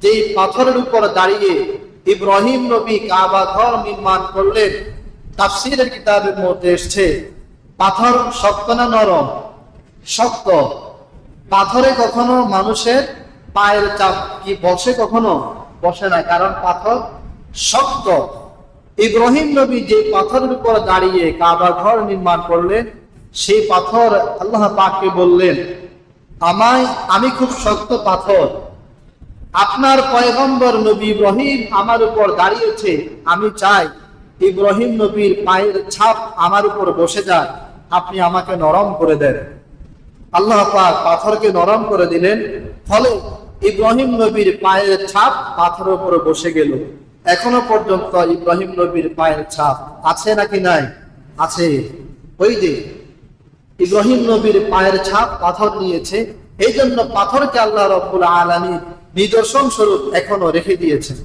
যে পাথরের উপর দাঁড়িয়ে ইব্রাহিম নবী কাবা ঘর নির্মাণ করলেন, তাফসীরের কিতাবের মধ্যে এসেছে পাথর শক্ত না নরম? শক্ত। পাথরে কখনো মানুষের পায়ের চাপ কি বসে? কখনো বসে না, কারণ পাথর শক্ত। ইব্রাহিম নবী যে পাথরের উপর দাঁড়িয়ে কাবা ঘর নির্মাণ করলেন, সেই পাথর আল্লাহ পাককে বললেন, আমি খুব শক্ত পাথর, আপনার পয়গম্বর নবী ইব্রাহিম আমার উপর দাঁড়িয়েছে, আমি চাই ইব্রাহিম নবীর পায়ের ছাপ আমার উপর বসে যাক, আপনি আমাকে নরম করে দেন। আল্লাহ পাক পাথরকে নরম করে দিলেন, ফলে ইব্রাহিম নবীর পায়ের ছাপ পাথরের উপর বসে গেল। এখনো পর্যন্ত ইব্রাহিম নবীর পায়ের ছাপ আছে নাকি নাই? আছে। ওই যে ইব্রাহিম নবীর পায়ের ছাপ পাথর নিয়েছে, এই জন্য পাথরকে আল্লাহ রাব্বুল আলামিন নিদর্শন স্বরূপ এখনো রেখে দিয়েছেন।